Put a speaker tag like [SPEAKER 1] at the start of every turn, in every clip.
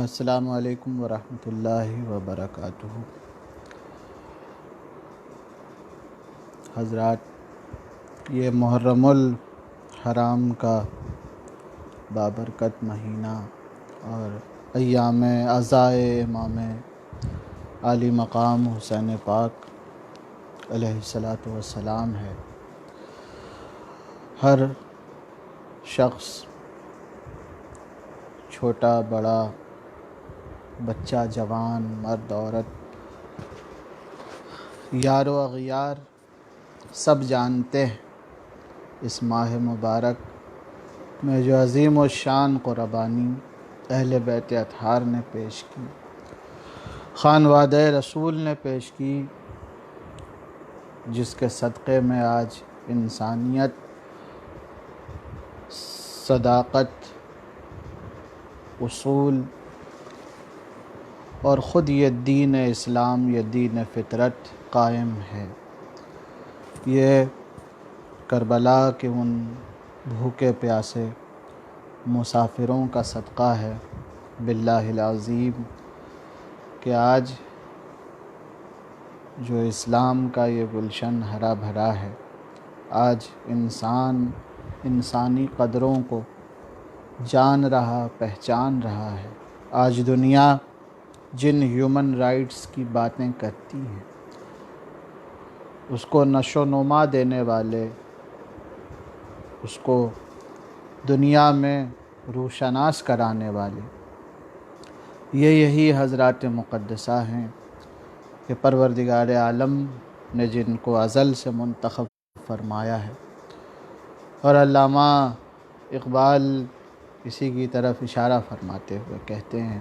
[SPEAKER 1] السلام علیکم ورحمۃ اللہ وبرکاتہ۔ حضرات، یہ محرم الحرام کا بابرکت مہینہ اور ایام عزائے امام عالی مقام حسین پاک علیہ الصلاۃ والسلام ہے۔ ہر شخص، چھوٹا بڑا، بچہ جوان، مرد عورت، یار و اغیار سب جانتے ہیں اس ماہ مبارک میں جو عظیم الشان قربانی اہل بیت اطہار نے پیش کی، خانوادہ رسول نے پیش کی، جس کے صدقے میں آج انسانیت، صداقت، اصول اور خود یہ دین اسلام، یہ دین فطرت قائم ہے۔ یہ کربلا کے ان بھوکے پیاسے مسافروں کا صدقہ ہے باللہ العظیم کہ آج جو اسلام کا یہ گلشن ہرا بھرا ہے، آج انسان انسانی قدروں کو جان رہا، پہچان رہا ہے۔ آج دنیا جن ہیومن رائٹس کی باتیں کرتی ہیں، اس کو نشو و نما دینے والے، اس کو دنیا میں روشناس کرانے والے یہی حضرات مقدسہ ہیں کہ پروردگار عالم نے جن کو ازل سے منتخب فرمایا ہے۔ اور علامہ اقبال اسی کی طرف اشارہ فرماتے ہوئے کہتے ہیں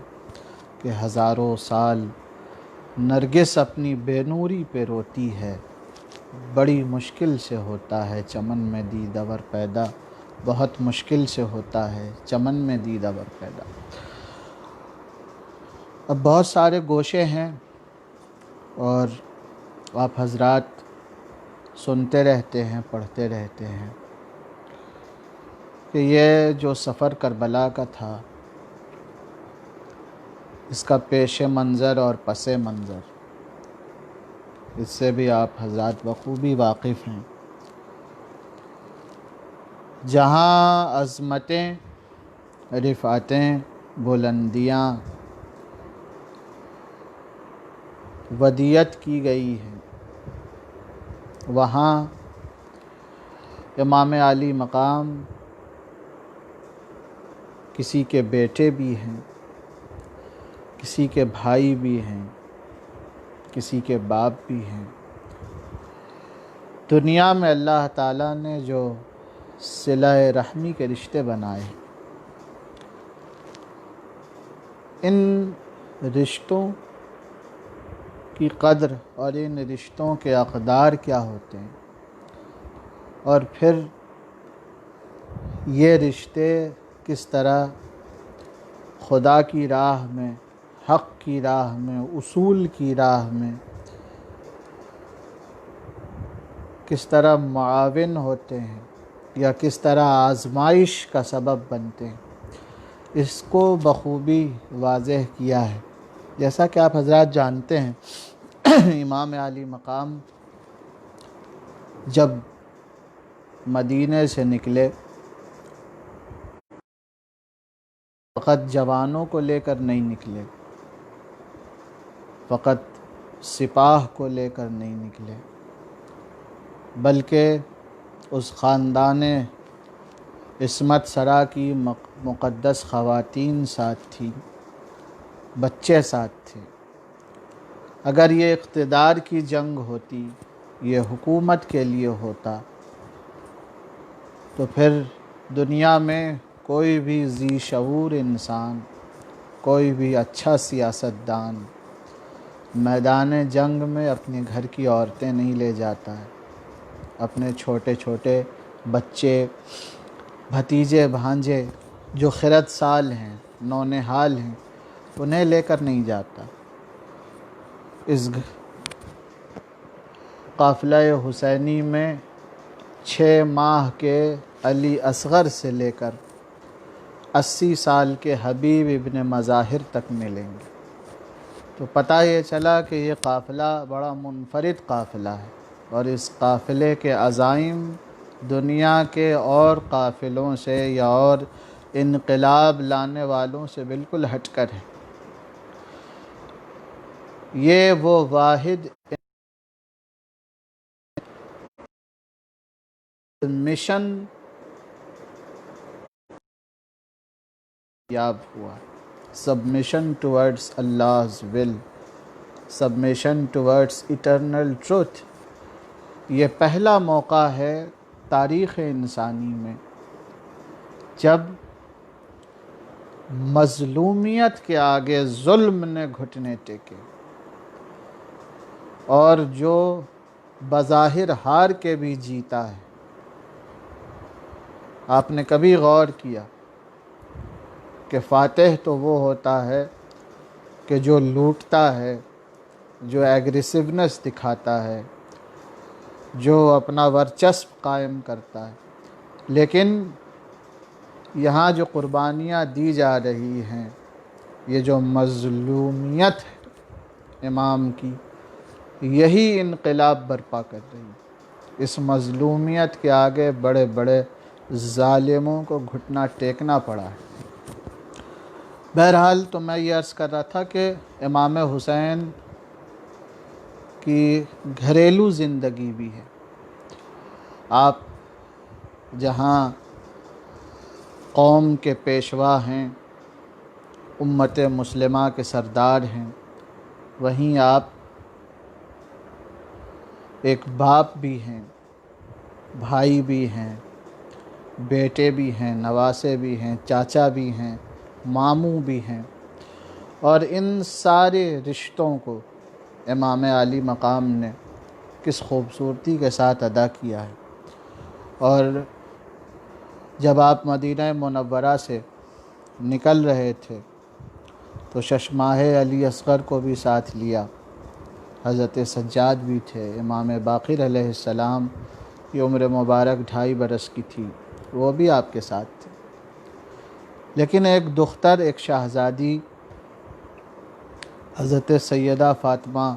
[SPEAKER 1] کہ ہزاروں سال نرگس اپنی بے نوری پہ روتی ہے، بڑی مشکل سے ہوتا ہے چمن میں دیدور پیدا، بہت مشکل سے ہوتا ہے چمن میں دیدور پیدا۔ اب بہت سارے گوشے ہیں اور آپ حضرات سنتے رہتے ہیں، پڑھتے رہتے ہیں کہ یہ جو سفر کربلا کا تھا، اس کا پیش منظر اور پس منظر، اس سے بھی آپ حضرات بخوبی واقف ہیں۔ جہاں عظمتیں، رفعتیں، بلندیاں ودیعت کی گئی ہیں، وہاں امام عالی مقام کسی کے بیٹے بھی ہیں، کسی کے بھائی بھی ہیں، کسی کے باپ بھی ہیں۔ دنیا میں اللہ تعالیٰ نے جو صلہ رحمی کے رشتے بنائے، ان رشتوں کی قدر اور ان رشتوں کے اقدار کیا ہوتے ہیں، اور پھر یہ رشتے کس طرح خدا کی راہ میں، حق کی راہ میں، اصول کی راہ میں کس طرح معاون ہوتے ہیں یا کس طرح آزمائش کا سبب بنتے ہیں، اس کو بخوبی واضح کیا ہے۔ جیسا کہ آپ حضرات جانتے ہیں، امام عالی مقام جب مدینے سے نکلے، فقط جوانوں کو لے کر نہیں نکلے، فقط سپاہ کو لے کر نہیں نکلے، بلکہ اس خاندان عصمت سرا کی مقدس خواتین ساتھ تھیں، بچے ساتھ تھے۔ اگر یہ اقتدار کی جنگ ہوتی، یہ حکومت کے لیے ہوتا، تو پھر دنیا میں کوئی بھی ذی شعور انسان، کوئی بھی اچھا سیاستدان میدان جنگ میں اپنے گھر کی عورتیں نہیں لے جاتا ہے، اپنے چھوٹے چھوٹے بچے، بھتیجے بھانجے جو خرد سال ہیں، نونہال ہیں، انہیں لے کر نہیں جاتا۔ اس قافلہ حسینی میں 6 ماہ کے علی اصغر سے لے کر 80 سال کے حبیب ابن مظاہر تک ملیں گے۔ تو پتہ یہ چلا کہ یہ قافلہ بڑا منفرد قافلہ ہے، اور اس قافلے کے عزائم دنیا کے اور قافلوں سے یا اور انقلاب لانے والوں سے بالکل ہٹ کر ہے۔ یہ وہ واحد مشن یاب ہوا، submission towards Allah's will، submission towards eternal truth. یہ پہلا موقع ہے تاریخ انسانی میں جب مظلومیت کے آگے ظلم نے گھٹنے ٹیکے، اور جو بظاہر ہار کے بھی جیتا ہے۔ آپ نے کبھی غور کیا کہ فاتح تو وہ ہوتا ہے کہ جو لوٹتا ہے، جو ایگریسونیس دکھاتا ہے، جو اپنا ورچسپ قائم کرتا ہے، لیکن یہاں جو قربانیاں دی جا رہی ہیں، یہ جو مظلومیت ہے امام کی، یہی انقلاب برپا کر رہی ہے۔ اس مظلومیت کے آگے بڑے بڑے ظالموں کو گھٹنا ٹیکنا پڑا ہے۔ بہرحال تو میں یہ عرض کر رہا تھا کہ امام حسین کی گھریلو زندگی بھی ہے۔ آپ جہاں قوم کے پیشوا ہیں، امت مسلمہ کے سردار ہیں، وہیں آپ ایک باپ بھی ہیں، بھائی بھی ہیں، بیٹے بھی ہیں، نواسے بھی ہیں، چاچا بھی ہیں، ماموں بھی ہیں، اور ان سارے رشتوں کو امام علی مقام نے کس خوبصورتی کے ساتھ ادا کیا ہے۔ اور جب آپ مدینہ منورہ سے نکل رہے تھے تو ششماہ علی اصغر کو بھی ساتھ لیا، حضرت سجاد بھی تھے، امام باقر علیہ السلام کی عمر مبارک 2.5 برس کی تھی، وہ بھی آپ کے ساتھ تھے۔ لیکن ایک دختر، ایک شہزادی حضرت سیدہ فاطمہ،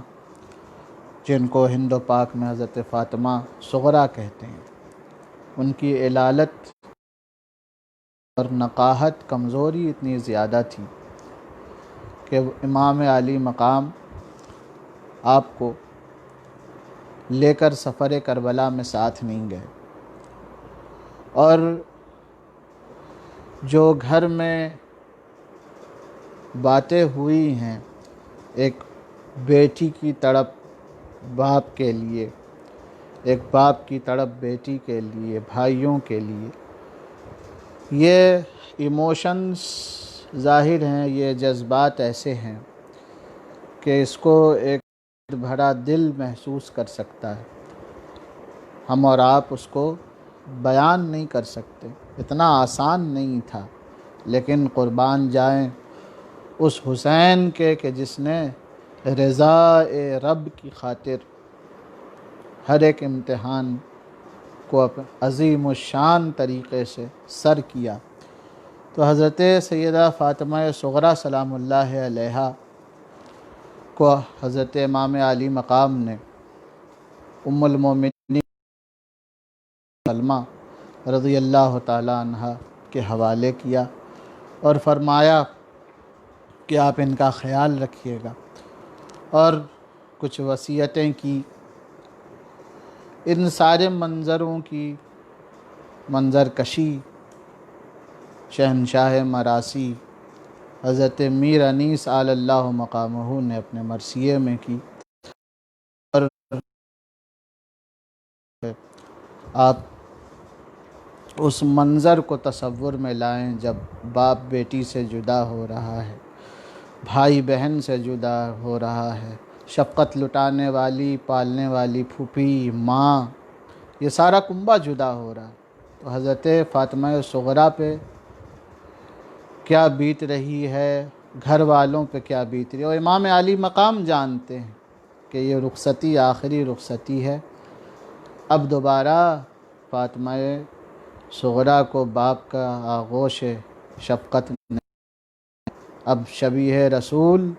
[SPEAKER 1] جن کو ہند و پاک میں حضرت فاطمہ صغریٰ کہتے ہیں، ان کی علالت اور نقاہت، کمزوری اتنی زیادہ تھی کہ امام علی مقام آپ کو لے کر سفر کربلا میں ساتھ نہیں گئے، اور جو گھر میں باتیں ہوئی ہیں، ایک بیٹی کی تڑپ باپ کے لیے، ایک باپ کی تڑپ بیٹی کے لیے، بھائیوں کے لیے، یہ ایموشنز ظاہر ہیں، یہ جذبات ایسے ہیں کہ اس کو ایک بھرا دل محسوس کر سکتا ہے، ہم اور آپ اس کو بیان نہیں کر سکتے، اتنا آسان نہیں تھا۔ لیکن قربان جائیں اس حسین کے کہ جس نے رضا رب کی خاطر ہر ایک امتحان کو عظیم الشان طریقے سے سر کیا۔ تو حضرت سیدہ فاطمہ صغریٰ سلام اللہ علیہا کو حضرت امام علی مقام نے ام المومنین سلمہ رضی اللہ تعالی عنہ کے حوالے کیا، اور فرمایا کہ آپ ان کا خیال رکھیے گا، اور کچھ وصیتیں کی۔ ان سارے منظروں کی منظر کشی شہنشاہ مراسی حضرت میر انیس آل اللہ مقامہ نے اپنے مرثیے میں کی، اور آپ اس منظر کو تصور میں لائیں جب باپ بیٹی سے جدا ہو رہا ہے، بھائی بہن سے جدا ہو رہا ہے، شفقت لٹانے والی، پالنے والی پھوپھی، ماں، یہ سارا کنبہ جدا ہو رہا ہے۔ تو حضرت فاطمہ صغریٰ پہ کیا بیت رہی ہے، گھر والوں پہ کیا بیت رہی ہے، اور امام علی مقام جانتے ہیں کہ یہ رخصتی آخری رخصتی ہے، اب دوبارہ فاطمہ صغریٰ کو باپ کا آغوش شفقت نہیں۔ اب شبیہ رسول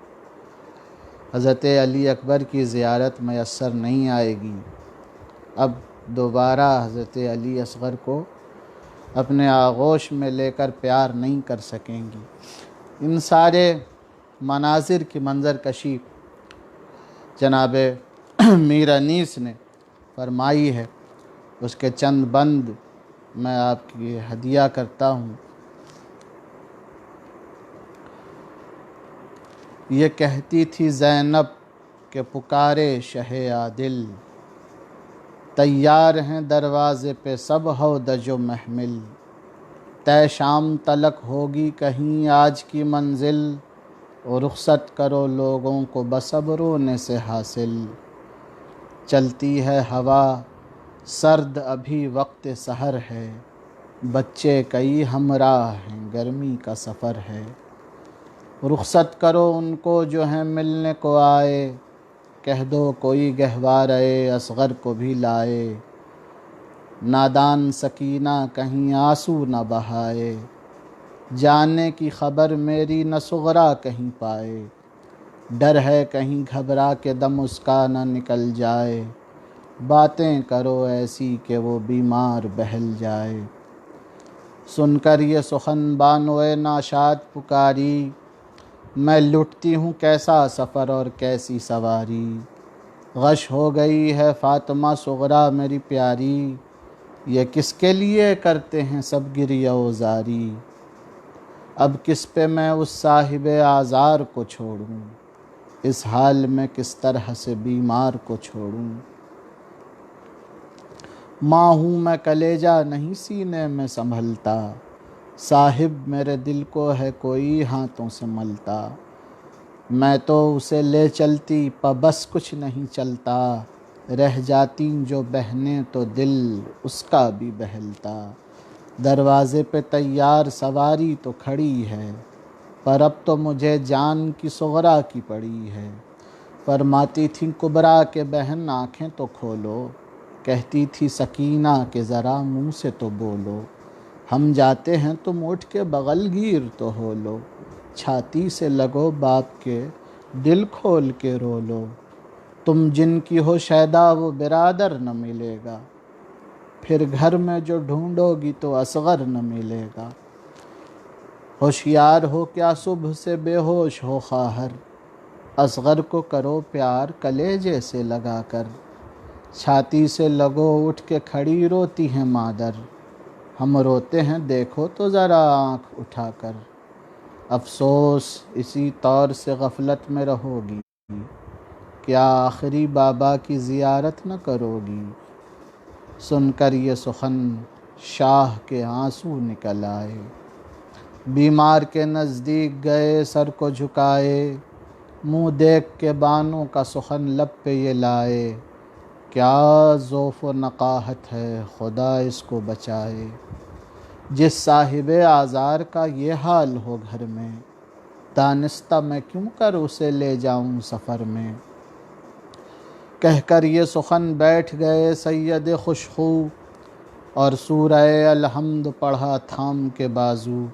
[SPEAKER 1] حضرت علی اکبر کی زیارت میسر نہیں آئے گی، اب دوبارہ حضرت علی اصغر کو اپنے آغوش میں لے کر پیار نہیں کر سکیں گی۔ ان سارے مناظر کی منظر کشی جناب میر انیس نے فرمائی ہے، اس کے چند بند میں آپ کی ہدیہ کرتا ہوں۔ یہ کہتی تھی زینب کہ پکارے شہ عادل، تیار ہیں دروازے پہ سب ہودج و محمل، طے شام تلک ہوگی کہیں آج کی منزل، اور رخصت کرو لوگوں کو بصبر ہونے سے حاصل، چلتی ہے ہوا سرد ابھی وقت سحر ہے، بچے کئی ہمراہ ہیں گرمی کا سفر ہے، رخصت کرو ان کو جو ہیں ملنے کو آئے، کہہ دو کوئی گہوارۂ اصغر کو بھی لائے، نادان سکینہ کہیں آنسو نہ بہائے، جانے کی خبر میری نہ صغرا کہیں پائے، ڈر ہے کہیں گھبرا کے دم اس کا نہ نکل جائے، باتیں کرو ایسی کہ وہ بیمار بہل جائے، سن کر یہ سخن بانوئے ناشاد پکاری، میں لٹتی ہوں کیسا سفر اور کیسی سواری، غش ہو گئی ہے فاطمہ صغریٰ میری پیاری، یہ کس کے لیے کرتے ہیں سب گریہ و زاری، اب کس پہ میں اس صاحب آزار کو چھوڑوں، اس حال میں کس طرح سے بیمار کو چھوڑوں، ماں ہوں میں کلیجہ نہیں سینے میں سنبھلتا، صاحب میرے دل کو ہے کوئی ہاتھوں سے ملتا، میں تو اسے لے چلتی بس کچھ نہیں چلتا، رہ جاتی جو بہنیں تو دل اس کا بھی بہلتا، دروازے پہ تیار سواری تو کھڑی ہے، پر اب تو مجھے جان کی صغریٰ کی پڑی ہے، فرماتی تھیں کبریٰ کہ بہن آنکھیں تو کھولو، کہتی تھی سکینہ کہ ذرا منہ سے تو بولو، ہم جاتے ہیں تم اٹھ کے بغل گیر تو ہو لو، چھاتی سے لگو باپ کے دل کھول کے رو لو، تم جن کی ہو شیدا وہ برادر نہ ملے گا، پھر گھر میں جو ڈھونڈو گی تو اصغر نہ ملے گا، ہوشیار ہو کیا صبح سے بے ہوش ہو خواہر، اصغر کو کرو پیار کلیجے سے لگا کر، چھاتی سے لگو اٹھ کے کھڑی روتی ہیں مادر، ہم روتے ہیں دیکھو تو ذرا آنکھ اٹھا کر، افسوس اسی طور سے غفلت میں رہو گی، کیا آخری بابا کی زیارت نہ کرو گی، سن کر یہ سخن شاہ کے آنسو نکل آئے، بیمار کے نزدیک گئے سر کو جھکائے، منہ دیکھ کے بانوں کا سخن لب پہ یہ لائے، کیا ذوف و نقاہت ہے خدا اس کو بچائے، جس صاحب آزار کا یہ حال ہو گھر میں، دانستہ میں کیوں کر اسے لے جاؤں سفر میں، کہہ کر یہ سخن بیٹھ گئے سید خوشخو، اور سورہ الحمد پڑھا تھام کے بازو،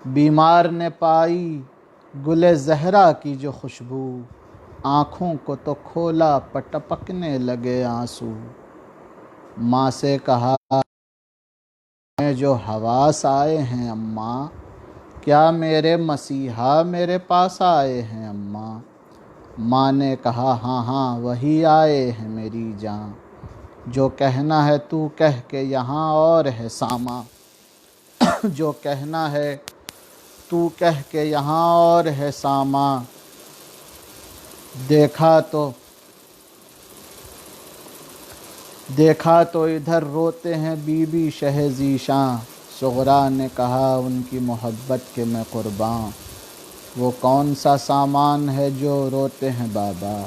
[SPEAKER 1] بیمار نے پائی گل زہرا کی جو خوشبو، آنکھوں کو تو کھولا پٹپکنے لگے آنسو، ماں سے کہا میں جو حواس آئے ہیں اماں، کیا میرے مسیحا میرے پاس آئے ہیں اماں، ماں نے کہا ہاں ہاں وہی آئے ہیں میری جاں، جو کہنا ہے تو کہہ کے یہاں اور ہے ساماں، جو کہنا ہے تو کہہ کے یہاں اور ہے ساماں، دیکھا تو ادھر روتے ہیں بی بی شہ ذیشاں، صغریٰ نے کہا ان کی محبت کے میں قرباں، وہ کون سا سامان ہے جو روتے ہیں بابا،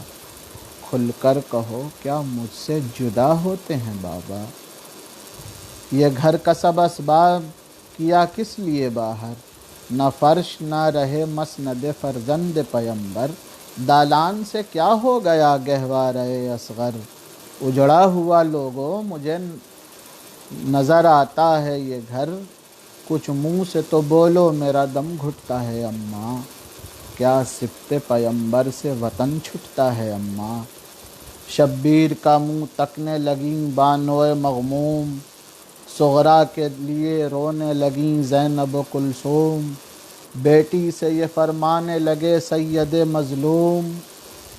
[SPEAKER 1] کھل کر کہو کیا مجھ سے جدا ہوتے ہیں بابا، یہ گھر کا سب اسباب کیا کس لیے باہر، نہ فرش نہ رہے مسند فرزند پیمبر، دالان سے کیا ہو گیا گہوارۂ اصغر، اجڑا ہوا لوگوں مجھے نظر آتا ہے یہ گھر، کچھ منہ سے تو بولو میرا دم گھٹتا ہے اماں، کیا صفت پیمبر سے وطن چھٹتا ہے اماں۔ شبیر کا منہ تکنے لگیں بانوئے مغموم، صغرا کے لیے رونے لگیں زینب و کلثوم۔ بیٹی سے یہ فرمانے لگے سید مظلوم،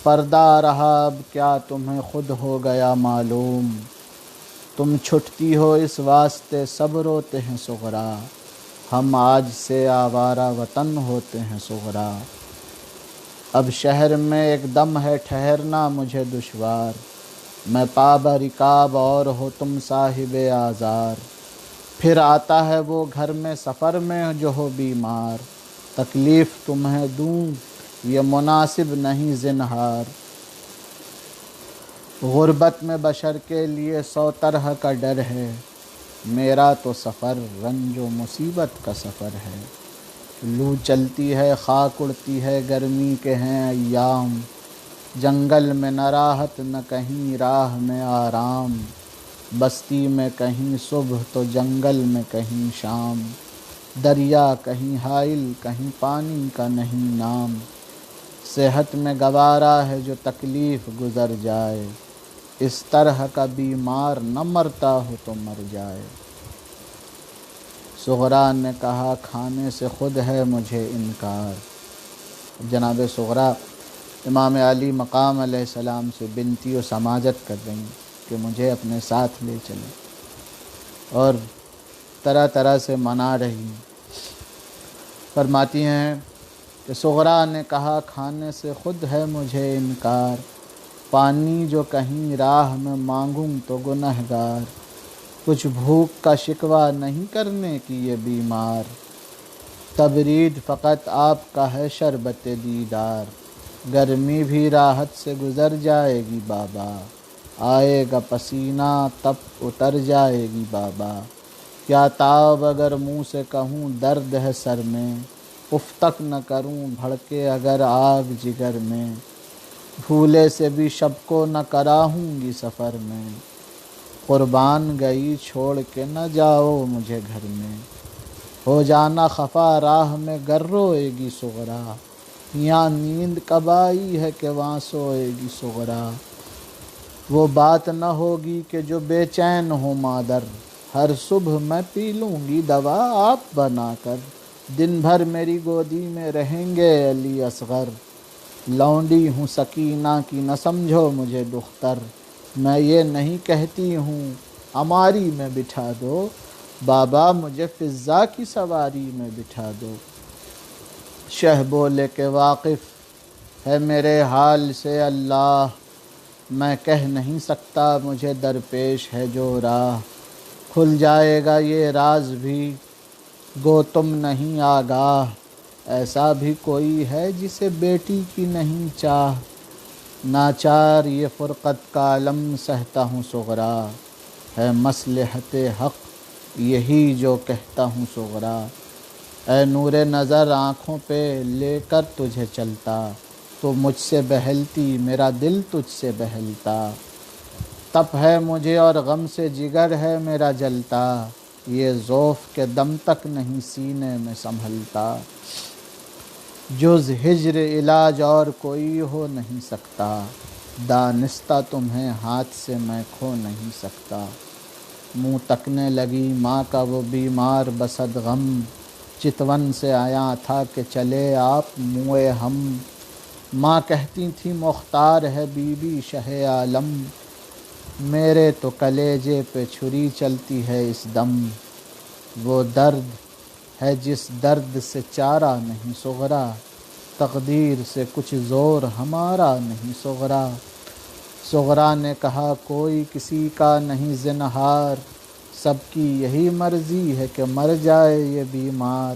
[SPEAKER 1] پردہ رہا اب کیا تمہیں خود ہو گیا معلوم۔ تم چھٹتی ہو اس واسطے سب روتے ہیں صغرا، ہم آج سے آوارہ وطن ہوتے ہیں صغرا۔ اب شہر میں ایک دم ہے ٹھہرنا مجھے دشوار، میں پا رکاب اور ہو تم صاحب آزار۔ پھر آتا ہے وہ گھر میں سفر میں جو ہو بیمار، تکلیف تمہیں دوں یہ مناسب نہیں زنہار۔ غربت میں بشر کے لیے 100 طرح کا ڈر ہے، میرا تو سفر رنج و مصیبت کا سفر ہے۔ لو چلتی ہے خاک اڑتی ہے گرمی کے ہیں ایام، جنگل میں نہ راحت نہ کہیں راہ میں آرام، بستی میں کہیں صبح تو جنگل میں کہیں شام، دریا کہیں حائل کہیں پانی کا نہیں نام۔ صحت میں گوارا ہے جو تکلیف گزر جائے، اس طرح کا بیمار نہ مرتا ہو تو مر جائے۔ صغرا نے کہا کھانے سے خود ہے مجھے انکار۔ جناب صغرا امام علی مقام علیہ السلام سے بنتی و سماجت کر رہی کہ مجھے اپنے ساتھ لے چلیں، اور طرح طرح سے منا رہی۔ فرماتی ہیں کہ صغرا نے کہا کھانے سے خود ہے مجھے انکار، پانی جو کہیں راہ میں مانگوں تو گنہگار، کچھ بھوک کا شکوہ نہیں کرنے کی یہ بیمار، تبرید فقط آپ کا ہے شربت دیدار، گرمی بھی راحت سے گزر جائے گی بابا، آئے گا پسینہ تب اتر جائے گی بابا، کیا تاب اگر منہ سے کہوں درد ہے سر میں، اف تک نہ کروں بھڑکے اگر آگ جگر میں، بھولے سے بھی شب کو نہ کراہوں گی سفر میں، قربان گئی چھوڑ کے نہ جاؤ مجھے گھر میں، ہو جانا خفا راہ میں گر روئے گی صغرا، یہاں نیند کب آئی ہے کہ وہاں سوئے گی صغرا، وہ بات نہ ہوگی کہ جو بے چین ہو مادر، ہر صبح میں پی لوں گی دوا آپ بنا کر، دن بھر میری گودی میں رہیں گے علی اصغر، لونڈی ہوں سکینہ کی نہ سمجھو مجھے دختر، میں یہ نہیں کہتی ہوں ہماری میں بٹھا دو، بابا مجھے فضا کی سواری میں بٹھا دو۔ شہ بولے کہ واقف ہے میرے حال سے اللہ، میں کہہ نہیں سکتا مجھے درپیش ہے جو راہ، کھل جائے گا یہ راز بھی گو تم نہیں آگاہ، ایسا بھی کوئی ہے جسے بیٹی کی نہیں چاہ، ناچار یہ فرقت کا علم سہتا ہوں صغرا، ہے مصلحت حق یہی جو کہتا ہوں صغرا، اے نور نظر آنکھوں پہ لے کر تجھے چلتا، تو مجھ سے بہلتی میرا دل تجھ سے بہلتا، تپ ہے مجھے اور غم سے جگر ہے میرا جلتا، یہ ذوف کے دم تک نہیں سینے میں سنبھلتا، جز ہجر علاج اور کوئی ہو نہیں سکتا، دانستہ تمہیں ہاتھ سے میں کھو نہیں سکتا۔ منہ تکنے لگی ماں کا وہ بیمار بصد غم، چتون سے آیا تھا کہ چلے آپ موئے ہم، ماں کہتی تھی مختار ہے بی بی شہ عالم، میرے تو کلیجے پہ چھری چلتی ہے اس دم، وہ درد ہے جس درد سے چارہ نہیں صغرا، تقدیر سے کچھ زور ہمارا نہیں صغرا۔ صغرا نے کہا کوئی کسی کا نہیں زنہار، سب کی یہی مرضی ہے کہ مر جائے یہ بیمار،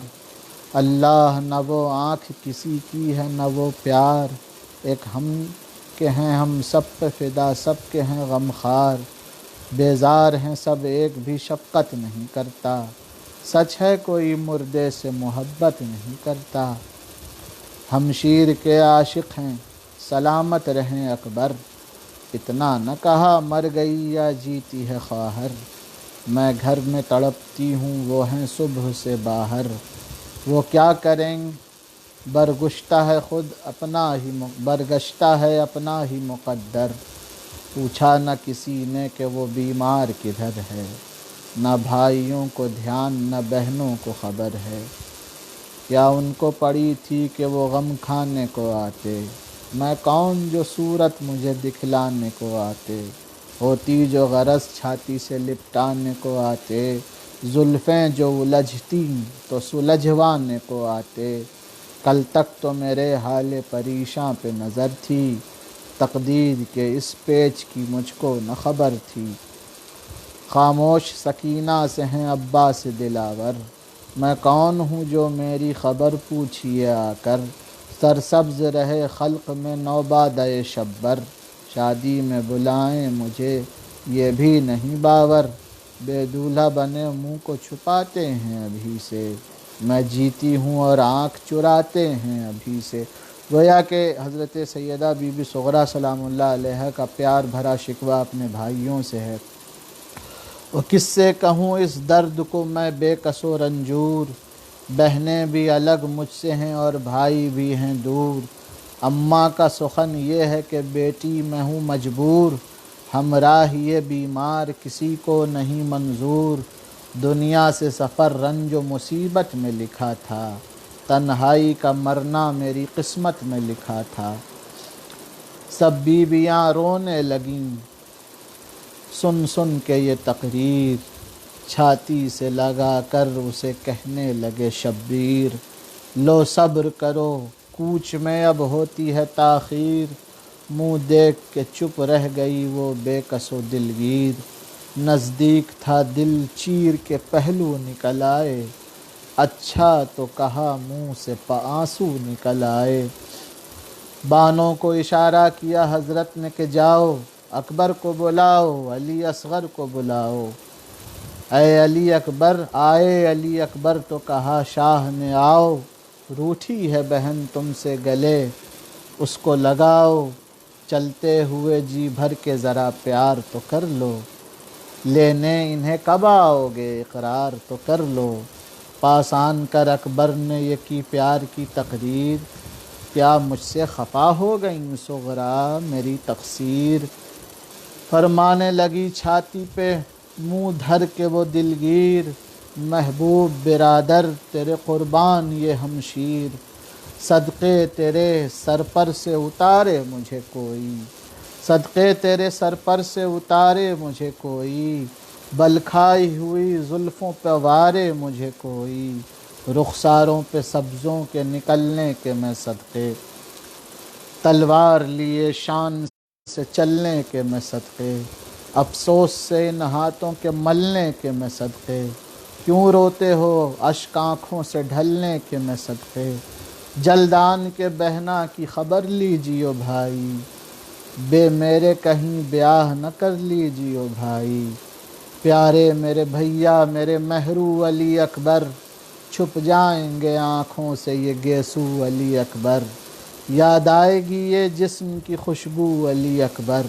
[SPEAKER 1] اللہ نہ وہ آنکھ کسی کی ہے نہ وہ پیار، ایک ہم کے ہیں ہم سب پہ فدا سب کے ہیں غم خوار، بیزار ہیں سب ایک بھی شفقت نہیں کرتا، سچ ہے کوئی مردے سے محبت نہیں کرتا، ہم شیر کے عاشق ہیں سلامت رہیں اکبر، اتنا نہ کہا مر گئی یا جیتی ہے خواہر، میں گھر میں تڑپتی ہوں وہ ہیں صبح سے باہر، وہ کیا کریں برگشتہ ہے اپنا ہی مقدر۔ پوچھا نہ کسی نے کہ وہ بیمار کدھر ہے، نہ بھائیوں کو دھیان نہ بہنوں کو خبر ہے۔ کیا ان کو پڑی تھی کہ وہ غم کھانے کو آتے، میں کون جو صورت مجھے دکھلانے کو آتے۔ ہوتی جو غرض چھاتی سے لپٹانے کو آتے، زلفیں جو الجھتی تو سلجھوانے کو آتے۔ کل تک تو میرے حال پریشاں پہ نظر تھی، تقدیر کے اس پیچ کی مجھ کو نہ خبر تھی۔ خاموش سکینہ سے ہیں عباس دلاور، میں کون ہوں جو میری خبر پوچھیے آ کر۔ سرسبز رہے خلق میں نوبادۂ شبر، شادی میں بلائیں مجھے یہ بھی نہیں باور۔ بے دولہا بنے منہ کو چھپاتے ہیں ابھی سے، میں جیتی ہوں اور آنکھ چراتے ہیں ابھی سے۔ گویا کہ حضرت سیدہ بی بی صغریٰ سلام اللہ علیہ کا پیار بھرا شکوہ اپنے بھائیوں سے ہے۔ اور کس سے کہوں اس درد کو میں بے کس و رنجور، بہنیں بھی الگ مجھ سے ہیں اور بھائی بھی ہیں دور۔ اماں کا سخن یہ ہے کہ بیٹی میں ہوں مجبور، ہمراہ یہ بیمار کسی کو نہیں منظور۔ دنیا سے سفر رنج و مصیبت میں لکھا تھا، تنہائی کا مرنا میری قسمت میں لکھا تھا۔ سب بیویاں رونے لگیں سن سن کے یہ تقریر، چھاتی سے لگا کر اسے کہنے لگے شبیر۔ لو صبر کرو کوچ میں اب ہوتی ہے تاخیر، منہ دیکھ کے چپ رہ گئی وہ بے کس و دلگیر۔ نزدیک تھا دل چیر کے پہلو نکل آئے، اچھا تو کہا منہ سے آنسو نکل آئے۔ بانوں کو اشارہ کیا حضرت نے کہ جاؤ اکبر کو بلاؤ، علی اصغر کو بلاؤ۔ اے علی اکبر آئے علی اکبر تو کہا شاہ نے آؤ، روٹھی ہے بہن تم سے گلے اس کو لگاؤ۔ چلتے ہوئے جی بھر کے ذرا پیار تو کر لو، لینے انہیں کب آؤ گے اقرار تو کر لو۔ پاس آن کر اکبر نے یہ کی پیار کی تقریر، کیا مجھ سے خفا ہو گئیں صغریٰ میری تقصیر۔ فرمانے لگی چھاتی پہ منہ دھر کے وہ دلگیر، محبوب برادر تیرے قربان یہ ہمشیر۔ صدقے تیرے سر پر سے اتارے مجھے کوئی، صدقے تیرے سر پر سے اتارے مجھے کوئی۔ بل کھائی ہوئی زلفوں پہ وارے مجھے کوئی، رخساروں پہ سبزوں کے نکلنے کے میں صدقے۔ تلوار لیے شان سے چلنے کے میں صدقے، افسوس سے ان ہاتھوں کے ملنے کے میں صدقے۔ کیوں روتے ہو اشک آنکھوں سے ڈھلنے کے میں صدقے۔ جلدان کے بہنا کی خبر لیجیو بھائی، بے میرے کہیں بیاہ نہ کر لیجیو بھائی۔ پیارے میرے بھیا میرے مہرو علی اکبر، چھپ جائیں گے آنکھوں سے یہ گیسو علی اکبر۔ یاد آئے گی یہ جسم کی خوشبو علی اکبر،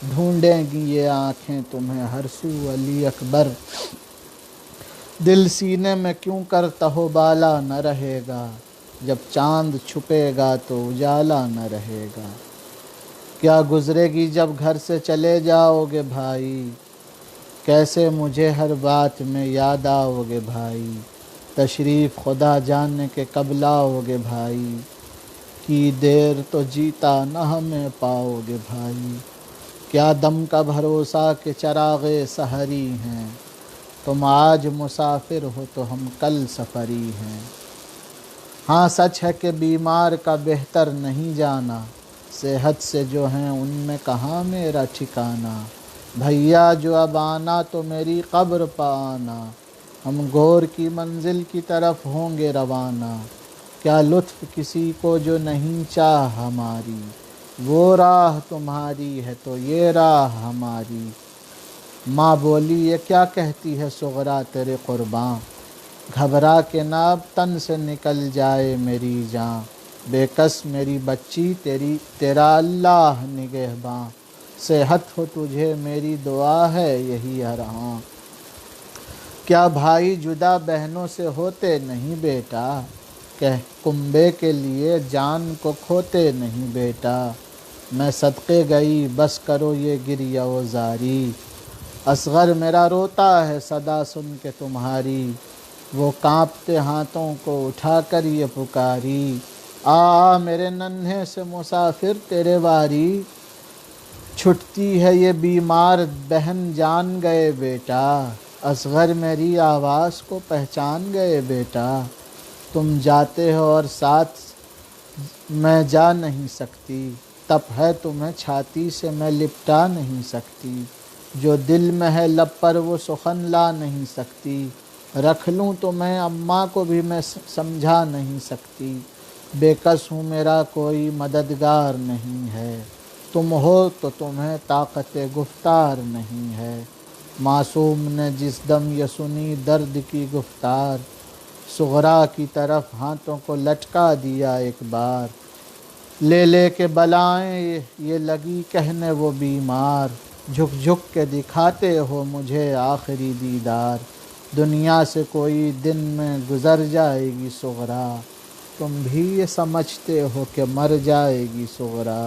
[SPEAKER 1] ڈھونڈیں گی یہ آنکھیں تمہیں ہر سو علی اکبر۔ دل سینے میں کیوں کر تہو بالا نہ رہے گا، جب چاند چھپے گا تو اجالا نہ رہے گا۔ کیا گزرے گی جب گھر سے چلے جاؤ گے بھائی، کیسے مجھے ہر بات میں یاد آؤ گے بھائی۔ تشریف خدا جانے کے کب لاؤ گے بھائی، کی دیر تو جیتا نہ ہمیں پاؤ گے بھائی۔ کیا دم کا بھروسہ کہ چراغ سحری ہیں، تم آج مسافر ہو تو ہم کل سفری ہیں۔ ہاں سچ ہے کہ بیمار کا بہتر نہیں جانا، صحت سے جو ہیں ان میں کہاں میرا ٹھکانہ۔ بھیا جو اب آنا تو میری قبر پہ آنا، ہم گور کی منزل کی طرف ہوں گے روانہ۔ کیا لطف کسی کو جو نہیں چاہ ہماری، وہ راہ تمہاری ہے تو یہ راہ ہماری۔ ماں بولی یہ کیا کہتی ہے صغریٰ تیرے قرباں، گھبرا کے نہ اب تن سے نکل جائے میری جاں۔ بے کس میری بچی تیرا اللہ نگہباں، صحت ہو تجھے میری دعا ہے یہی ہر آن۔ کیا بھائی جدا بہنوں سے ہوتے نہیں بیٹا، کہ کنبے کے لیے جان کو کھوتے نہیں بیٹا۔ میں صدقے گئی بس کرو یہ گریہ و زاری، اصغر میرا روتا ہے صدا سن کے تمہاری، وہ کانپتے ہاتھوں کو اٹھا کر یہ پکاری، آ میرے ننھے سے مسافر تیرے واری، چھٹتی ہے یہ بیمار بہن جان گئے بیٹا، اصغر میری آواز کو پہچان گئے بیٹا، تم جاتے ہو اور ساتھ میں جا نہیں سکتی، تپ ہے تمہیں چھاتی سے میں لپٹا نہیں سکتی، جو دل میں ہے لب پر وہ سخن لا نہیں سکتی، رکھ لوں تو میں اماں کو بھی میں سمجھا نہیں سکتی، بے کس ہوں میرا کوئی مددگار نہیں ہے، تم ہو تو تمہیں طاقت گفتار نہیں ہے، معصوم نے جس دم یہ سنی درد کی گفتار، صغرا کی طرف ہاتھوں کو لٹکا دیا ایک بار، لے لے کے بلائیں یہ لگی کہنے وہ بیمار، جھک جھک کے دکھاتے ہو مجھے آخری دیدار، دنیا سے کوئی دن میں گزر جائے گی صغرا، تم بھی یہ سمجھتے ہو کہ مر جائے گی صغرا۔